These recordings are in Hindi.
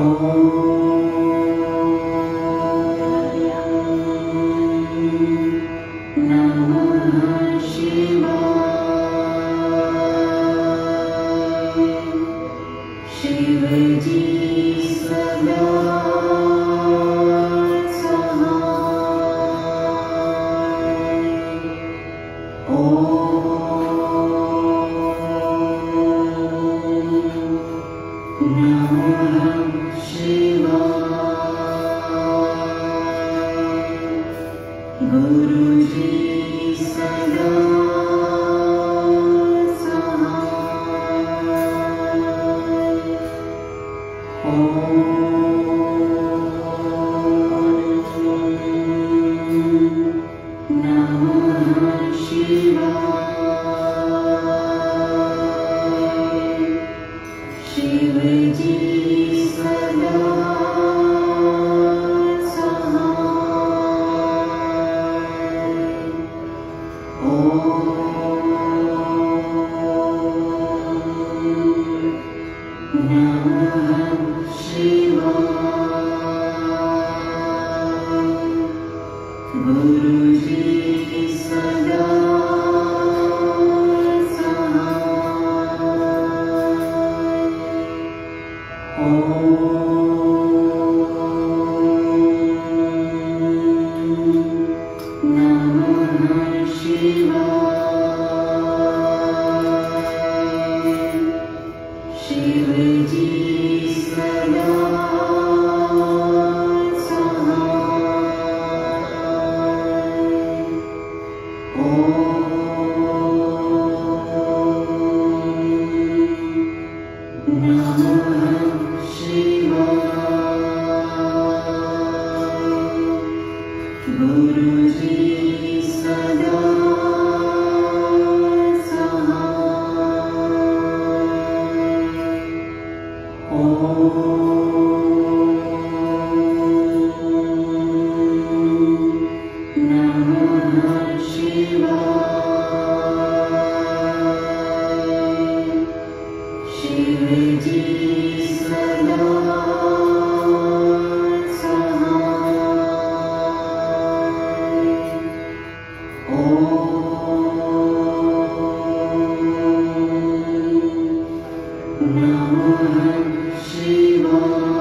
Namah Shivaya.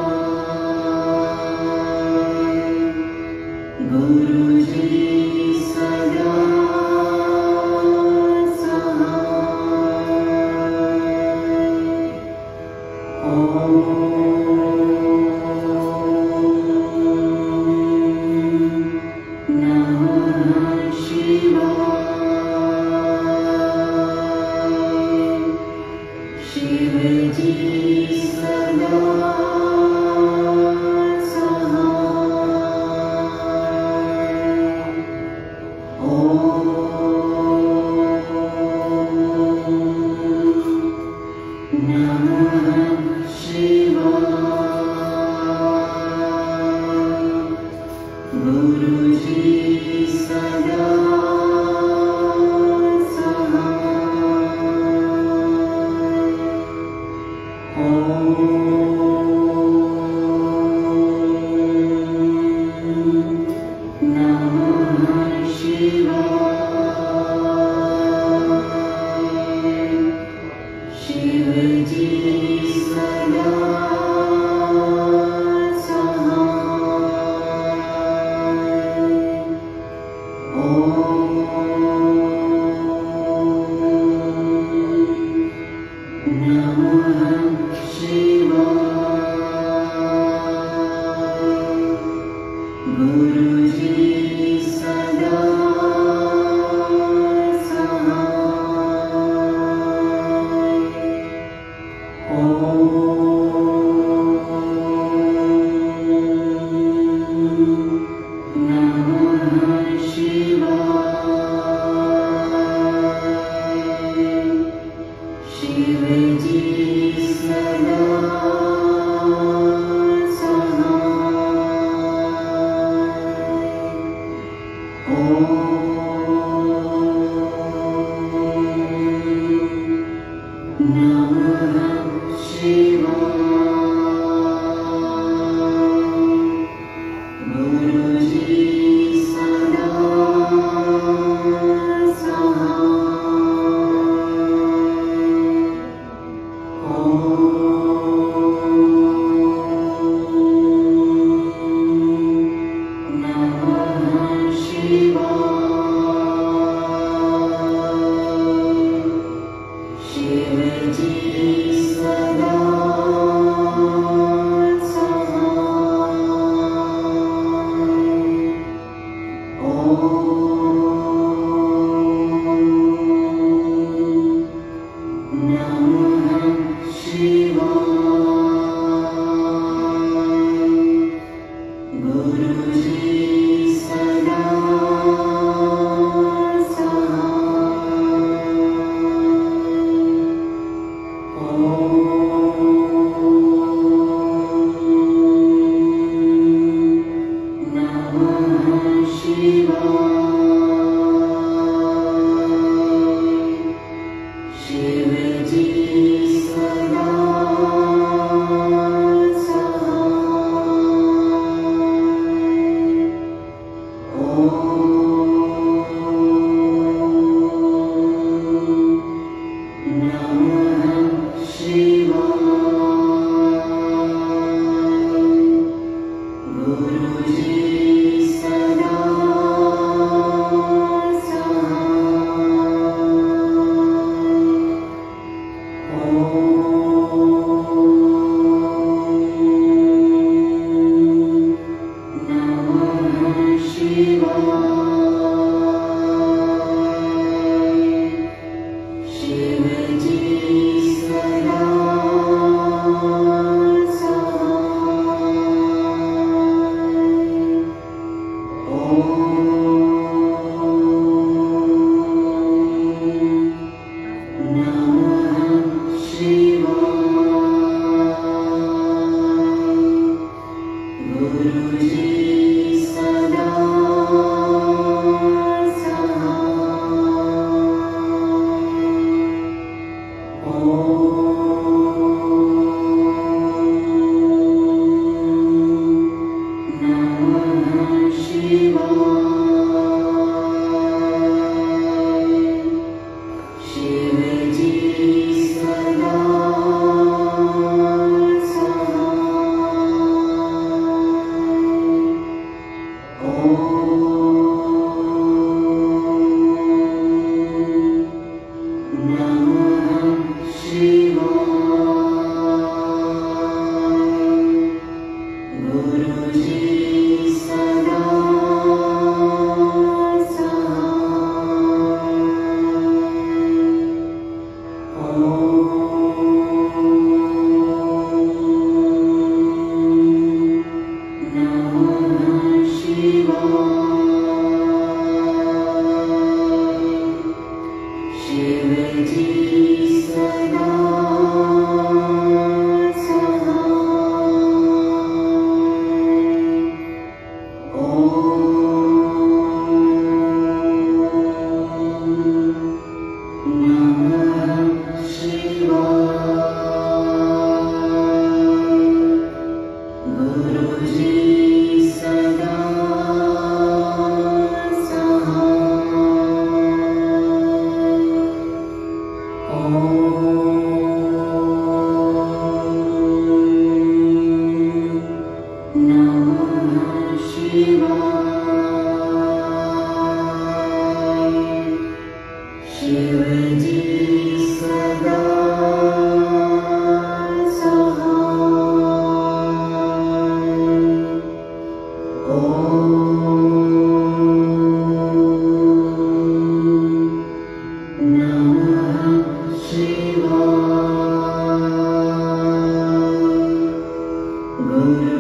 Om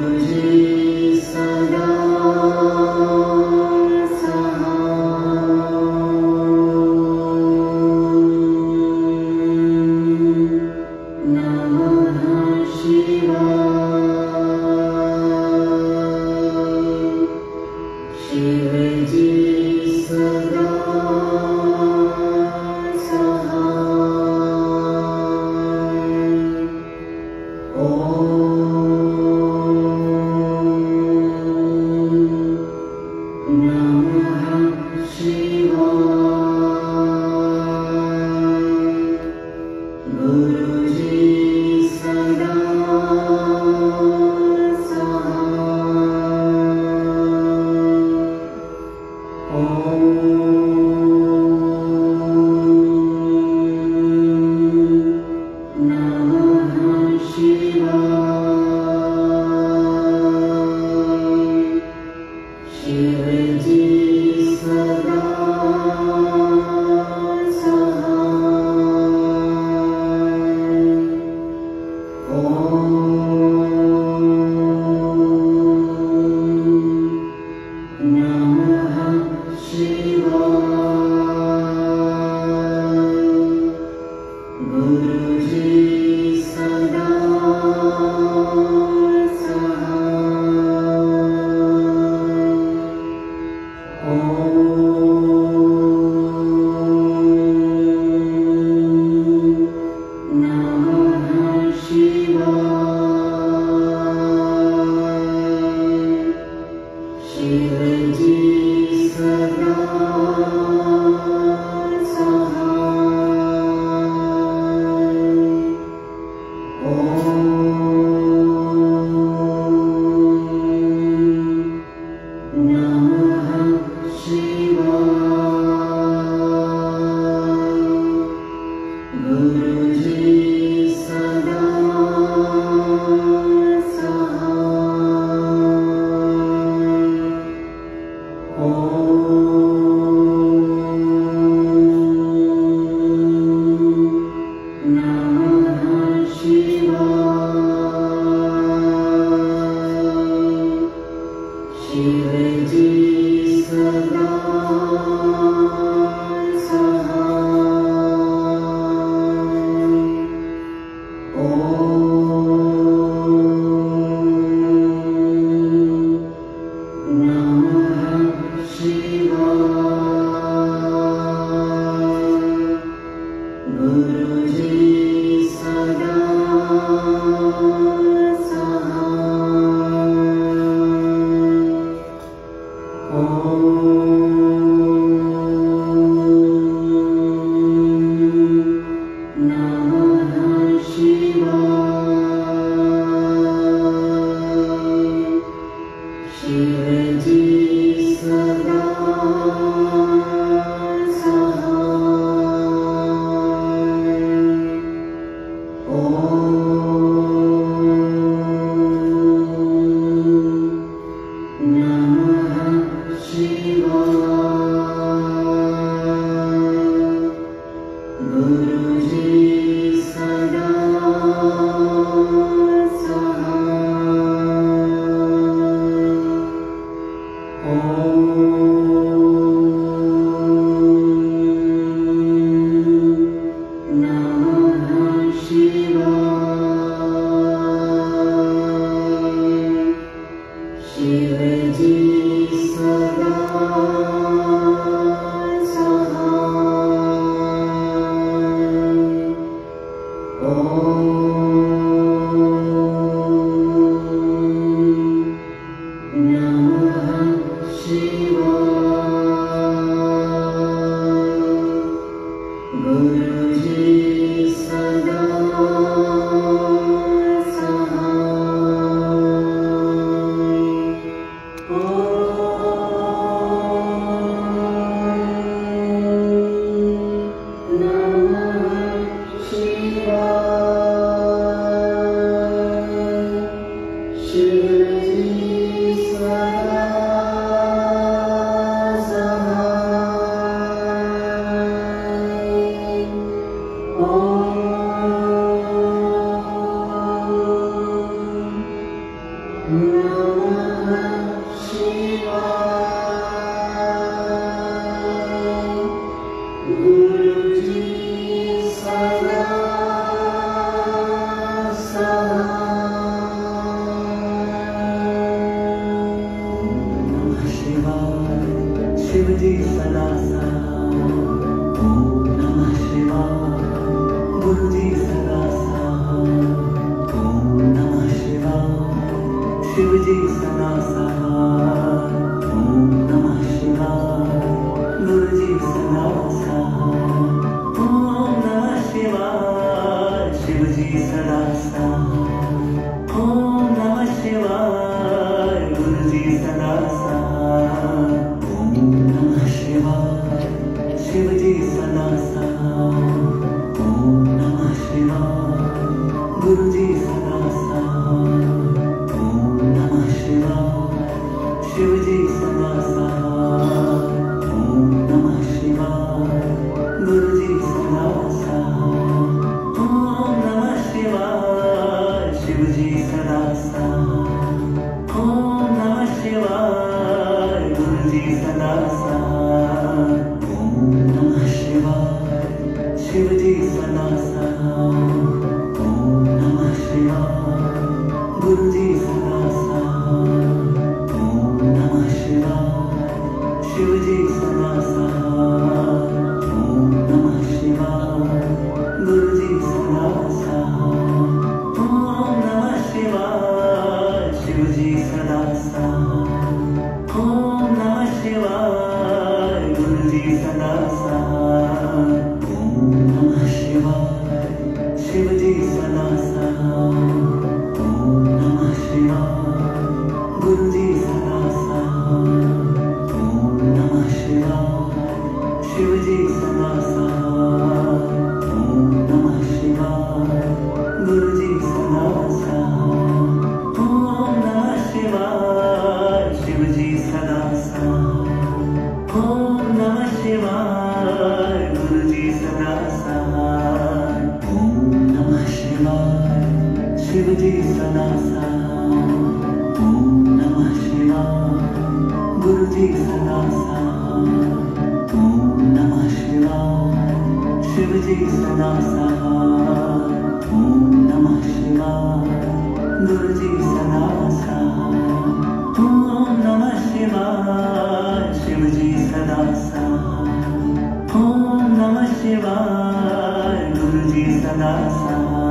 शिवजी सदा साथ। ओम नमः शिवाय। गुरुजी सदा साथ। ओम नमः शिवाय। शिवजी सदा साथ। ओम नमः शिवाय। गुरुजी सदा साथ। ओम नमः शिवाय। शिवजी सदा साथ। ओम नमः शिवाय। गुरुजी सदा साथ। शिवजी सदा साथ। ओम नमः शिवाय। गुरुजी सदा साथ। ओम नमः शिवाय। शिवजी सदा साथ। ओम नमः शिवाय। गुरुजी सदा साथ। ओम नमः शिवाय। शिवजी सदा साथ। ओम नमः शिवाय। गुरुजी सदा साथ। शिवजी सदा साथ। ओम नमः शिवाय। गुरुजी सदा साथ। ओम नमः शिवाय। शिवजी सदा साथ। ओम नमः शिवाय। गुरुजी सदा साथ। ओम नमः शिवाय। शिवजी सदा साथ। ओम नमः शिवाय। गुरुजी सदा साथ। शिवजी सदा साथ। ओम नमः शिवाय। गुरुजी सदा साथ। ओम नमः शिवाय। शिवजी सदा साथ। ओम नमः शिवाय। गुरुजी सदा साथ। ओम नमः शिवाय। शिवजी सदा साथ। ओम नमः शिवाय। गुरुजी सदा साथ। ओम नमः शिवाय। शिवजी सदा साथ। ओम नमः शिवाय। गुरुजी सदा साथ। ओम नमः शिवाय। शिवजी सदा साथ। ओम नमः शिवाय। गुरुजी सदा साथ। ओम नमः शिवाय। शिवजी सदा साथ। ओम नमः शिवाय। गुरुजी सदा साथ।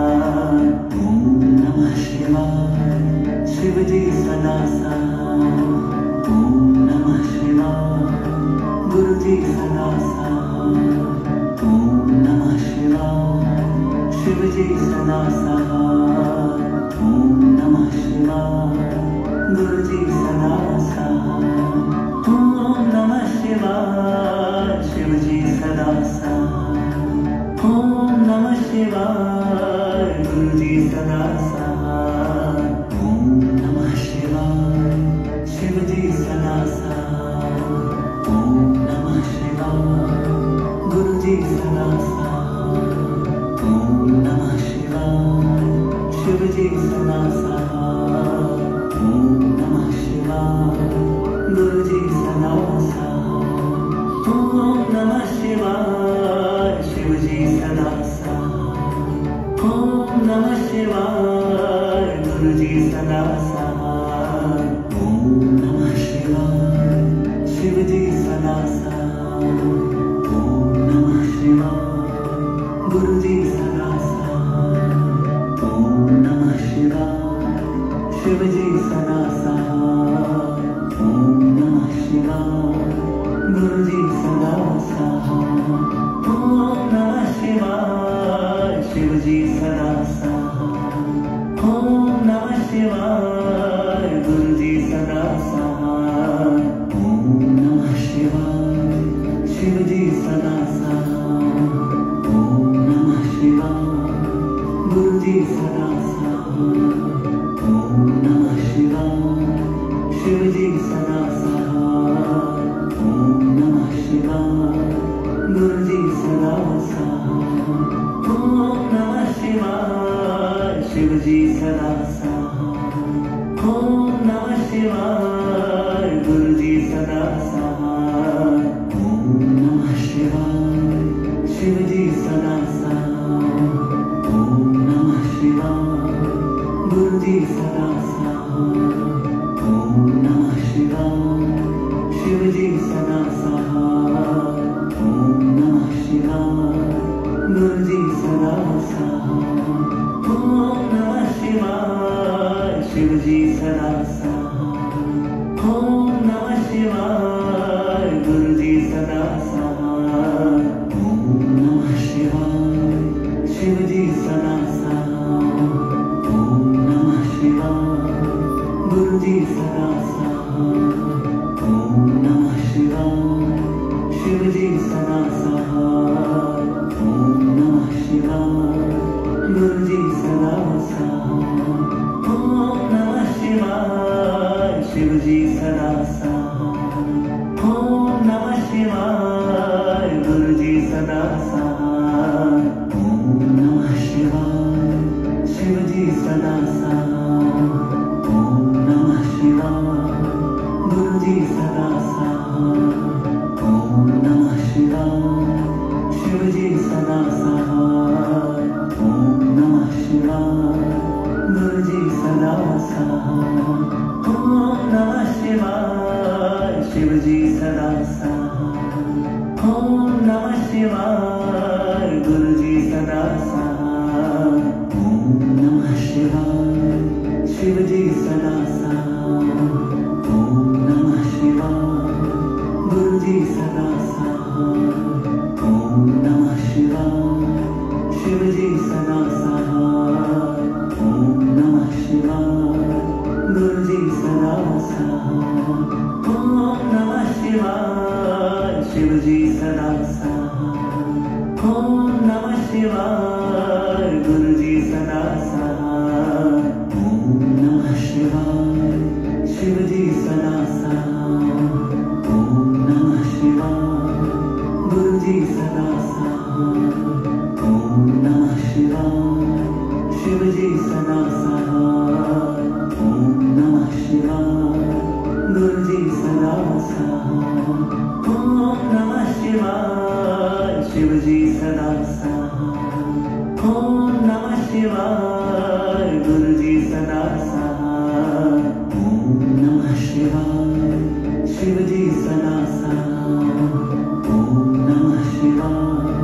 ओम नमः शिवाय। शिवजी सदा साथ। ओम नमः शिवाय। गुरुजी सदा साथ। ओम नमः शिवाय। शिवजी सदा साथ। ओम नमः शिवाय। गुरुजी सदा साथ। ओम नमः शिवाय। शिवजी सदा साथ। ओम नमः शिवाय। गुरुजी सदा साथ। ओम नमः शिवाय। शिवजी सदा साथ। ओम नमः शिवाय। गुरुजी सदा साथ। ओम नमः शिवाय। शिवजी सदा साथ। ओम नमः शिवाय। गुरुजी सदा साथ। ओम नमः शिवाय। शिवजी सदा साथ। ओम नमः शिवाय। गुरुजी सदा साथ। ओम नमः शिवाय। शिवजी सदा साथ। ओम नमः शिवाय। गुरुजी सदा साथ। ओम नमः शिवाय। शिवजी सदा साथ। ओम नमः शिवाय। गुरुजी सदा साथ। ओम नमः शिवाय। शिवजी सदा साथ। ओम नमः शिवाय। गुरुजी सदा साथ। ओम नमः शिवाय। शिवजी सदा साथ। ओम नमः शिवाय। गुरुजी सदा साथ। ओम नमः शिवाय। शिवजी सदा साथ। ओम नमः शिवाय। गुरुजी सदा साथ। ओम नमः शिवाय। शिवजी सदा साथ। ओम शिवाय गुरु जी सदा सहाय। ओम नमः शिवाय शिव जी सदा सहाय। ओम नमः शिवाय गुरु जी सदा सहाय। ओम नमः शिवाय शिव जी सदा सहाय। ओम नमः शिवाय गुरु जी सदा सहाय। ओम नमः शिवाय शिव जी सदा सहाय। ओम नमः शिवाय गुरु जी सदा सहाय। ओम नमः शिवाय शिव जी सदा सहाय। ओम नमः शिवाय गुरु जी सदा सहाय। ओम नमः शिवाय शिव जी सदा सहाय। ओम नमः शिवाय गुरु जी सदा सहाय। ओम नमः शिवाय शिव जी सदा सहाय। ओम नमः शिवाय गुरु जी सदा सहाय। ओम नमः शिवाय शिव जी सदा सहाय। ओम नमः शिवाय गुरु जी सदा सहाय। ओम नमः शिवाय शिव जी सदा सहाय। ओम नमः शिवाय गुरु जी सदा सहाय। ओम नमः शिवाय शिव जी सदा सहाय। ओम नमः शिवाय गुरु जी सदा सहाय। ओम नमः शिवाय शिव जी सदा सहाय। ओम नमः शिवाय गुरु जी सदा सहाय। ओम नमः शिवाय शिव जी सदा सहाय। ओम नमः शिवाय गुरु जी सदा सहाय। ओम नमः शिवाय शिव जी सदा सहाय। ओम नमः शिवाय गुरु जी सदा सहाय। ओम नमः शिवाय शिव जी सदा सहाय। ओम नमः शिवाय गुरु जी सदा सहाय। ओम नमः शिवाय शिव जी सदा सहाय। ओम नमः शिवाय गुरु जी सदा सहाय। ओम नमः शिवाय शिव जी सदा सहाय। ओम नमः शिवाय गुरु जी सदा सहाय। ओम नमः शिवाय शिव जी सदा सहाय। ओम नमः शिवाय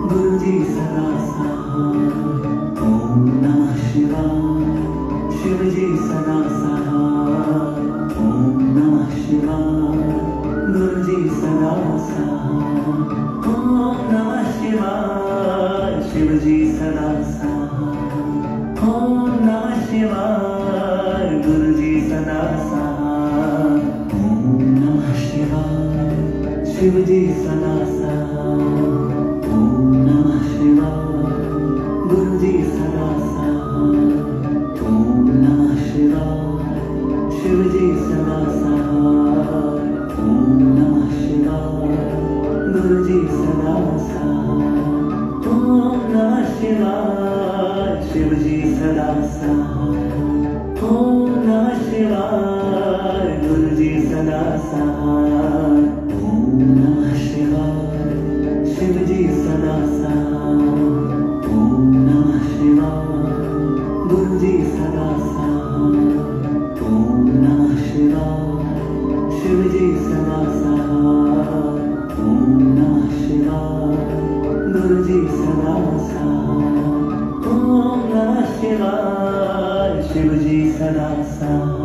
गुरु जी सदा सहाय। ओम नमः शिवाय शिव जी सदा सहाय। ओम नमः शिवाय गुरु जी सदा सहाय। ओम नमः शिवाय शिव जी सदा सहाय। ओम नमः शिवाय गुरु जी सदा सहाय। ओम नमः शिवाय शिव जी सदा सहाय। ओम नमः शिवाय गुरु जी सदा सहाय। ओम नमः शिवाय शिव जी सदा सहाय। ओम नमः शिवाय गुरु जी सदा सहाय। ओम नमः शिवाय शिव जी सदा सहाय। ओम नमः शिवाय गुरु जी सदा सहाय। ओम नमः शिवाय शिव जी सदा सहाय। ओम नमः शिवाय गुरु जी सदा सहाय। ओम नमः शिवाय शिव जी सदा सहाय। ओम नमः शिवाय गुरु जी सदा सहाय। ओम नमः शिवाय शिव जी सदा सहाय।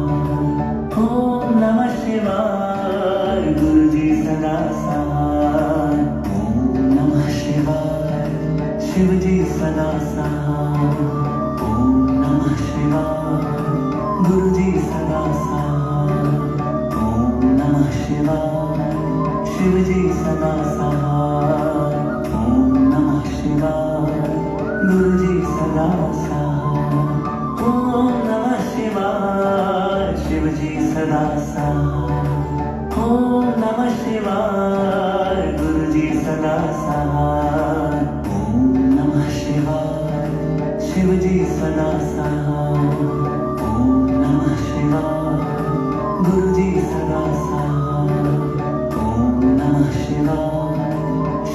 ओम नमः शिवाय गुरु जी सदा सहाय। ओम नमः शिवाय शिव जी सदा सहाय। ओम नमः शिवाय गुरु जी सदा सहाय। ओम नमः शिवाय शिव जी सदा सहाय। ओम नमः शिवाय गुरु जी सदा सहाय। ओम नमः शिवाय शिव जी सदा सहाय। ओम नमः शिवाय गुरु जी सदा सहाय। ओम नमः शिवाय शिव जी सदा सहाय। ओम नमः शिवाय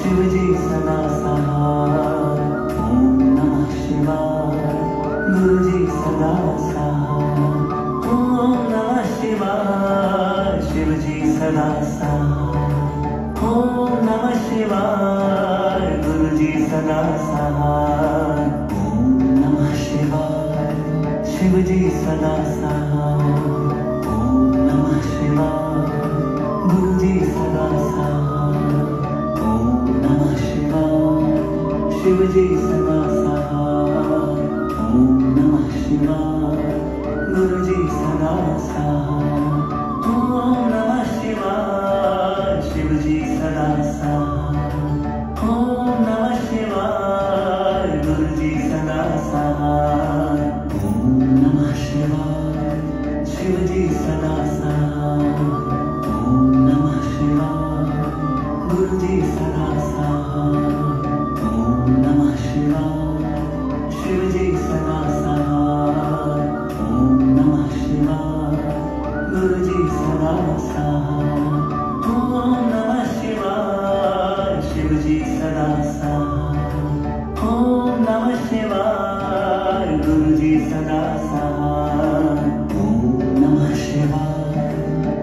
शिव जी सदा सहाय। ओम नमः शिवाय। गुरु जी सदा सहाय। ओम नमः शिवाय। शिव जी सदा सहाय। ओम नमः शिवाय। गुरु जी सदा सहाय। ओम नमः शिवाय। शिव जी सदा सहाय। ओम नमः शिवाय। गुरु जी सदा सहाय। ओम नमः शिवाय। शिव जी सदा सहाय। ओम नमः शिवाय। गुरु जी सदा सहाय। ओम नमः शिवाय। शिव जी सदा सहाय। ओम नमः शिवाय। गुरु जी सदा सहाय। ओम नमः शिवाय। शिव जी सदा सहाय। ओम नमः शिवाय। गुरु जी सदा सहाय। ओम नमः शिवाय। शिव जी सदा सहाय। ओम नमः शिवाय। गुरु जी सदा सहाय। ओम नमः शिवाय। शिव जी सदा सहाय। ओम नमः शिवाय। गुरु जी सदा सहाय। ओम नमः शिवाय।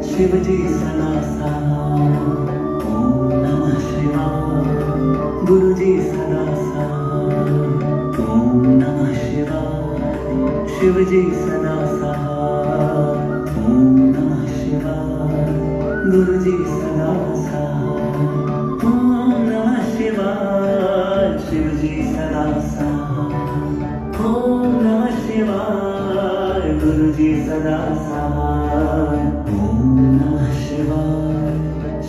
शिव जी सदा सहाय। ओम नमः शिवाय। गुरु जी सदा सहाय। ओम नमः शिवाय। शिव जी सदा सहाय। ओम नमः शिवाय। गुरु जी सदा सहाय। ओम नमः शिवाय। शिव जी सदा सहाय। ओम नमः शिवाय। गुरु जी सदा सहाय। ओम नमः शिवाय।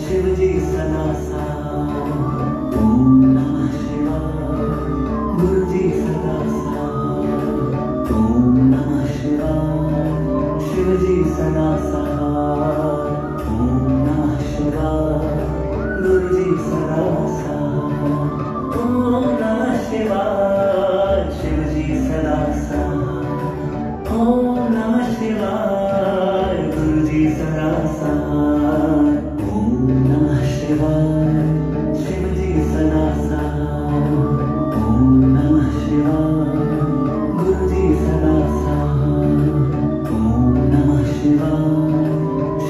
शिव जी सदा सहाय। ओम नमः शिवाय। गुरु जी सदा सहाय। ओम नमः शिवाय। शिव जी सदा सहाय। ओम नमः शिवाय। गुरु जी सदा सहाय। ओम नमः शिवाय। शिव जी सदा सहाय। ओम नमः शिवाय। गुरु जी सदा सहाय। ओम नमः शिवाय। शिव जी सदा सहाय। ओम नमः शिवाय। गुरु जी सदा सहाय। ओम नमः शिवाय। शिव जी सदा सहाय। ओम नमः शिवाय। गुरु जी सदा सहाय। ओम नमः शिवाय।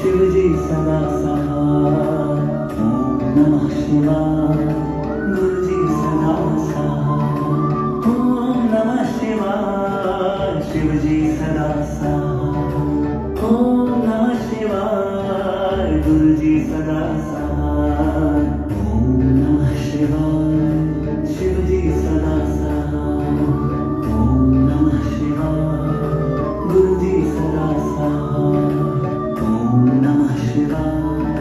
शिव जी सदा सहाय। ओम नमः शिवाय। गुरु जी सदा सहाय। ओम नमः शिवाय। शिव जी सदा सहाय। ओम नमः शिवाय। गुरु जी सदा सहाय। ओम नमः शिवाय। शिव जी सदा सहाय। ओम नमः शिवाय। गुरु जी सदा सहाय। ओम नमः शिवाय।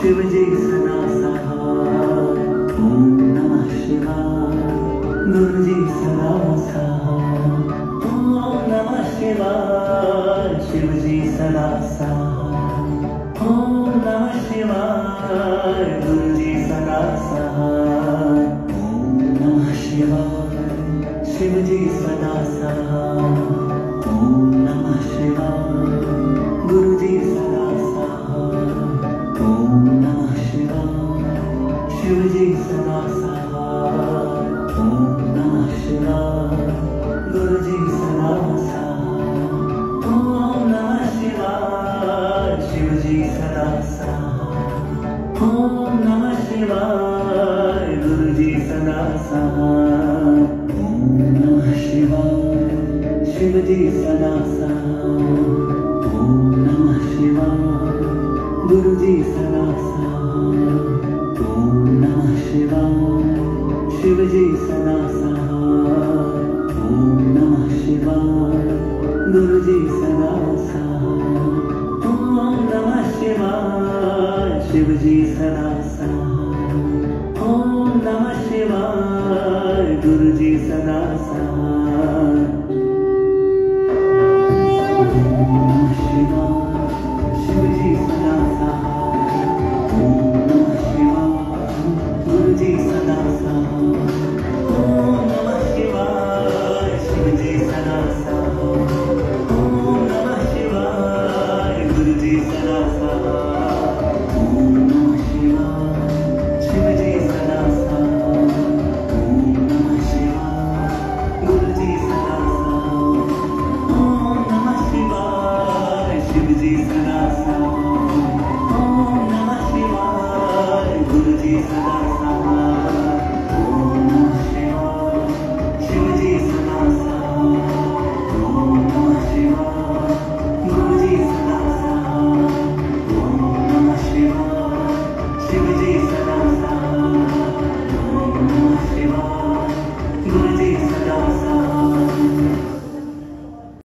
शिव जी सदा सहाय। ओम नमः शिवाय। गुरु जी सदा सहाय। ओम नमः शिवाय। शिव जी सदा सहाय। ओम नमः शिवाय। गुरु जी सदा सहाय। ओम नमः शिवाय। शिव जी सदा सहाय। ओम नमः शिवाय। गुरु जी सदा सहाय। ओम नमः शिवाय। शिव जी सदा सहाय। ओम नमः शिवाय। गुरु जी सदा सहाय। ओम नमः शिवाय। शिव जी सदा सहाय। ओम नमः शिवाय। गुरु जी सदा सहाय। ओम नमः शिवाय। शिव जी सदा सहाय। ओम नमः शिवाय। गुरु जी सदा सहाय। ओम नमः शिवाय। शिव जी सदा सहाय। ओम नमः शिवाय। गुरु जी सदा सहाय। ओम नमः शिवाय। शिव जी सदा सहाय। ओम नमः शिवाय। गुरु जी सदा सहाय। ओम नमः शिवाय। शिव जी सदा सहाय। ओम नमः शिवाय। गुरु जी सदा सहाय। ओम नमः शिवाय। शिव जी सदा सहाय। शिव जी सदा सहाय। ओम नमः शिवाय गुरु जी सदा सहाय। ओम नमः शिवाय शिव जी सदा सहाय। ओम नमः शिवाय गुरु जी सदा सहाय। ओम नमः शिवाय शिव जी सदा सहाय। ओम नमः शिवाय गुरु जी सदा सहाय।